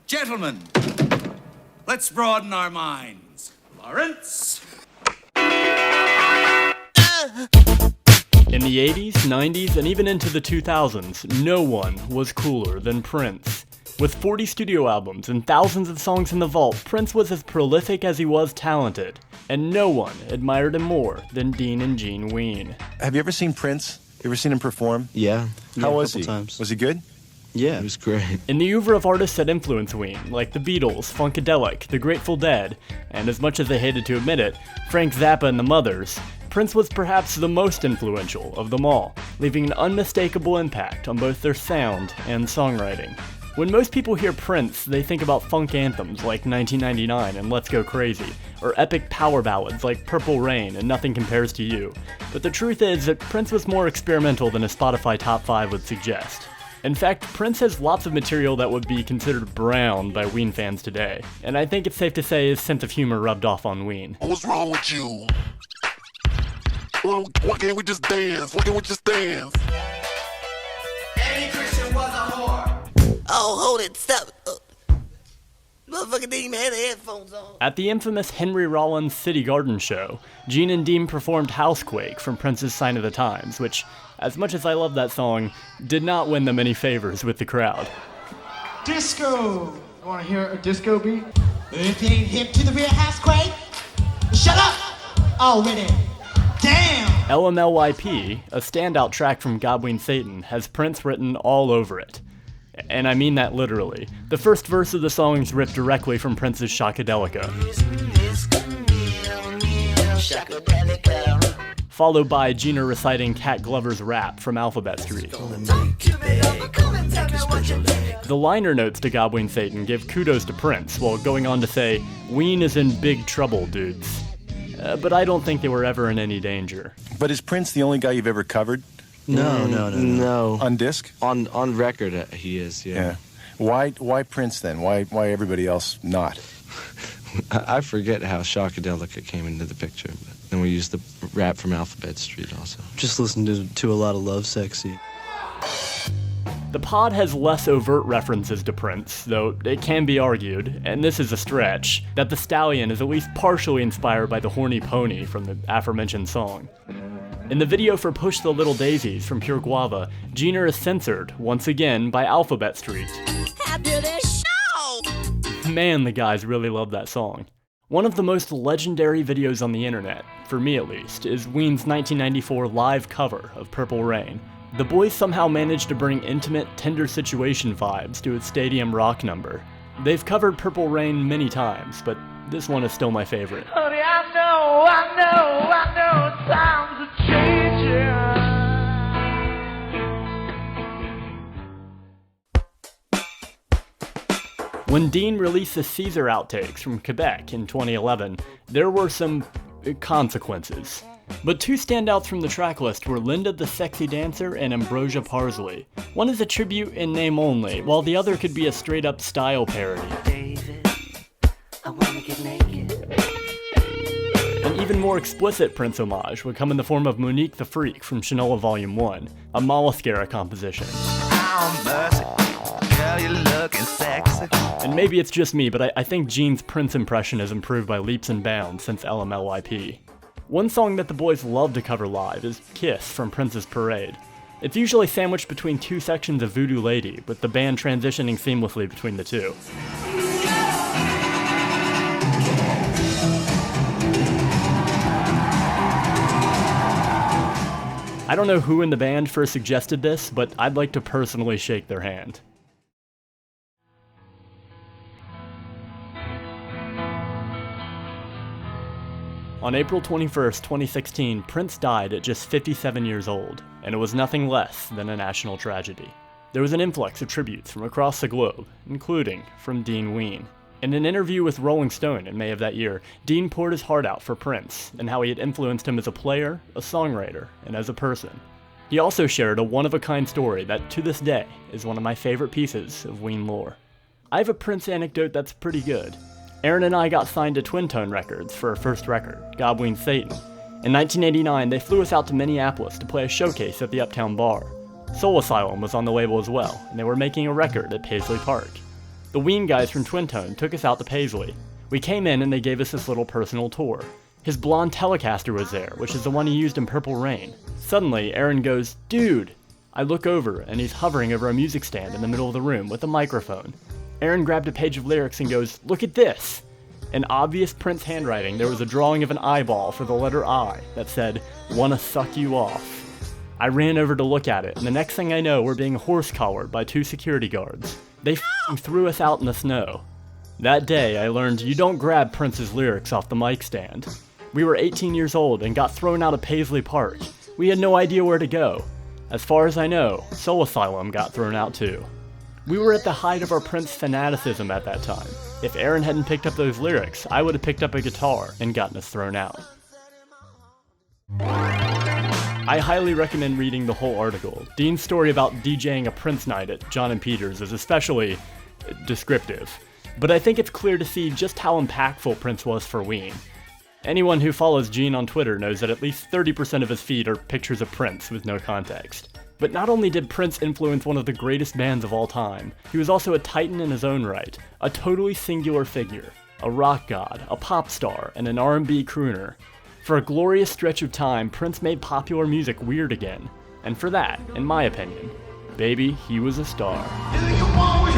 Gentlemen, let's broaden our minds. Lawrence? In the 80s, 90s, and even into the 2000s, no one was cooler than Prince. With 40 studio albums and thousands of songs in the vault, Prince was as prolific as he was talented, and no one admired him more than Dean and Gene Ween. Have you ever seen Prince? You ever seen him perform? Yeah. How was he? Times. Was he good? Yeah, it was great. In the oeuvre of artists that influenced Ween, like the Beatles, Funkadelic, the Grateful Dead, and as much as they hated to admit it, Frank Zappa and the Mothers, Prince was perhaps the most influential of them all, leaving an unmistakable impact on both their sound and songwriting. When most people hear Prince, they think about funk anthems like 1999 and Let's Go Crazy, or epic power ballads like Purple Rain and Nothing Compares to You. But the truth is that Prince was more experimental than a Spotify top 5 would suggest. In fact, Prince has lots of material that would be considered brown by Ween fans today, and I think it's safe to say his sense of humor rubbed off on Ween. What's wrong with you? Why can't we just dance? Why can't we just dance? Any Christian was a whore. Oh, hold it, stop. Motherfucker didn't even have the headphones on. At the infamous Henry Rollins City Garden show, Gene and Dean performed Housequake from Prince's Sign of the Times, which, as much as I love that song, did not win them any favors with the crowd. Disco! I want to hear a disco beat. If you ain't hip to the real housequake, shut up already. Damn! LMLYP, a standout track from God Ween Satan, has Prince written all over it. And I mean that literally. The first verse of the song is ripped directly from Prince's Shockadelica, followed by Gina reciting Cat Glover's rap from Alphabet Street. The liner notes to God Ween Satan give kudos to Prince, while going on to say, "Ween is in big trouble, dudes." But I don't think they were ever in any danger. But is Prince the only guy you've ever covered? No. On disc? On record, he is, yeah. Why Prince then? Why everybody else not? I forget how Shockadelica came into the picture, but then we used the rap from Alphabet Street also. Just listened to a lot of Love Sexy. The pod has less overt references to Prince, though it can be argued, and this is a stretch, that the Stallion is at least partially inspired by the horny pony from the aforementioned song. In the video for Push the Little Daisies from Pure Guava, Gina is censored, once again, by Alphabet Street. After this show! Man, the guys really love that song. One of the most legendary videos on the internet, for me at least, is Ween's 1994 live cover of Purple Rain. The boys somehow managed to bring intimate, tender situation vibes to its stadium rock number. They've covered Purple Rain many times, but this one is still my favorite. Honey, I know, times are changing. When Dean released the Caesar outtakes from Quebec in 2011, there were some consequences. But two standouts from the track list were Linda the Sexy Dancer and Ambrosia Parsley. One is a tribute in name only, while the other could be a straight-up style parody. David, I wanna get naked. An even more explicit Prince homage would come in the form of Monique the Freak from Shinola Volume 1, a Moleskine composition. Oh, mercy. Girl, you're looking sexy. And maybe it's just me, but I think Gene's Prince impression has improved by leaps and bounds since LMLYP. One song that the boys love to cover live is Kiss from Prince's Parade. It's usually sandwiched between two sections of Voodoo Lady, with the band transitioning seamlessly between the two. I don't know who in the band first suggested this, but I'd like to personally shake their hand. On April 21st, 2016, Prince died at just 57 years old, and it was nothing less than a national tragedy. There was an influx of tributes from across the globe, including from Dean Ween. In an interview with Rolling Stone in May of that year, Dean poured his heart out for Prince, and how he had influenced him as a player, a songwriter, and as a person. He also shared a one-of-a-kind story that, to this day, is one of my favorite pieces of Ween lore. I have a Prince anecdote that's pretty good. Aaron and I got signed to Twin Tone Records for our first record, God Ween Satan. In 1989, they flew us out to Minneapolis to play a showcase at the Uptown Bar. Soul Asylum was on the label as well, and they were making a record at Paisley Park. The Ween guys from Trenton took us out to Paisley. We came in and they gave us this little personal tour. His blonde Telecaster was there, which is the one he used in Purple Rain. Suddenly, Aaron goes, "Dude!" I look over, and he's hovering over a music stand in the middle of the room with a microphone. Aaron grabbed a page of lyrics and goes, "Look at this!" In obvious Prince handwriting, there was a drawing of an eyeball for the letter I that said, "Wanna suck you off." I ran over to look at it, and the next thing I know, we're being horse-collared by 2 security guards. They threw us out in the snow. That day, I learned you don't grab Prince's lyrics off the mic stand. We were 18 years old and got thrown out of Paisley Park. We had no idea where to go. As far as I know, Soul Asylum got thrown out too. We were at the height of our Prince fanaticism at that time. If Aaron hadn't picked up those lyrics, I would have picked up a guitar and gotten us thrown out. I highly recommend reading the whole article. Dean's story about DJing a Prince night at John and Peter's is especially descriptive. But I think it's clear to see just how impactful Prince was for Ween. Anyone who follows Gene on Twitter knows that at least 30% of his feed are pictures of Prince with no context. But not only did Prince influence one of the greatest bands of all time, he was also a titan in his own right, a totally singular figure, a rock god, a pop star, and an R&B crooner. For a glorious stretch of time, Prince made popular music weird again. And for that, in my opinion, baby, he was a star. Do you want